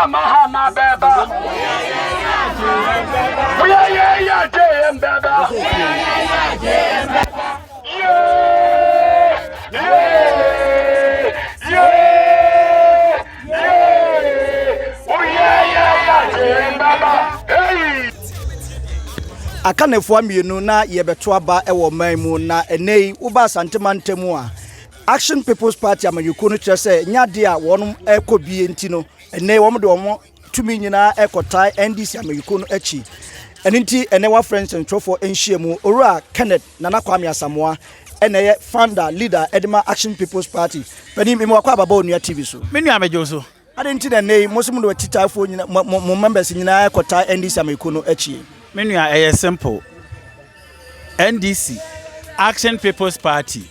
Mahama beba. Yeah, JM beba. Akanefo amienu na yebeto aba ewo manmu na enei uba santemantemu a Action People's Party amanyuku no kyerɛ nyade a wɔnom ekobie ntino enei wɔm de wɔm tumi nyina ekotai NDC amanyuku no achi eninti enewa friends and trofo enhyiemu owura Kenneth Nana Kwame Asamoah eneye founder leader edema Action People's Party pani me wakwa baba onua TV so menu amejo so adenti na nei mosum do titafo nyina mo members nyina ekotai NDC amanyuku no achi menu a simple NDC Action People's Party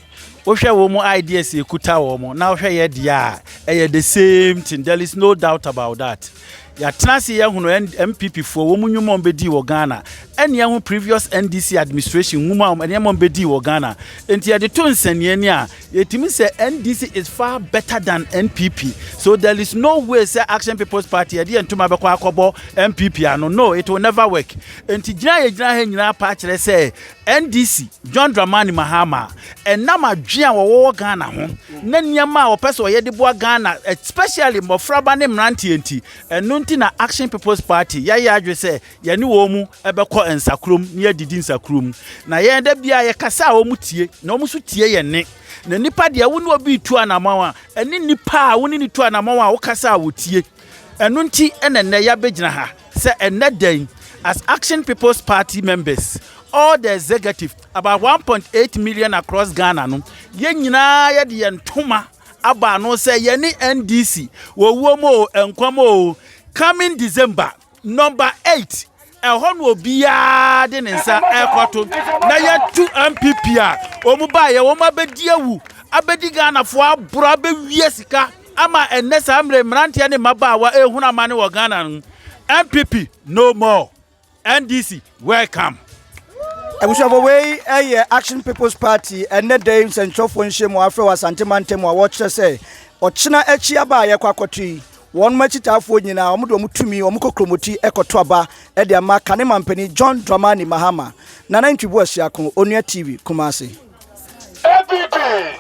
ohwe wo mu ideas ekuta wo mu na ohwe ye dia the same thing, there is no doubt about that. Ya tenase ye hunu MPP fo wo mu nwuma ombedi wo Ghana ene ye previous NDC administration nwuma ene ye ombedi wo Ghana enti ye de to nsanie ni a yetimi say NDC is far better than NPP, so there is no way say Action People's Party ye de ntuma be kwa akobo MPP ano, no, it will never work. Enti gina he nyina pa kire say NDC John Mahama enam adwea wo Ghana ho na niam a opeso ye de bo Ghana, especially mofraba ne mrantie enti enu na Action People's Party ya adwe say ye ne wo mu ebekọ ensakrom ne adidi nsakrom na ye da bia ye kasa wo mu tie na wo mu so tie ye ne na nipa de wo ne obi tu anamawa eni nipa a wo ne tu anamawa wo kasa wo tie enu nti enenne ya begina ha say eneden as Action People's Party members, all the executive about 1.8 million across Ghana no ye nyina ye de ntoma aba no say ye ne NDC wo mo enkwamo coming December number 8 ehon obiya de nsa ekoto na ye 2 MPP a omu ba ye wo mabedi awu abedi Ghana fo abro abewie sika ama enesa amre mrantia ne mabawa ehuna mane wo Ghana MPP no more, NDC welcome. Ebushabo way Action People's Party and the dames and chofo nshemu afro asantemantem a watch say ochina echi aba ye kwakotui won machitafo nyina omudo mutumi omukokromoti ekoto aba e de ama kanema mpani John Mahama na ntwibu asiakon onua TV Kumasi. Everything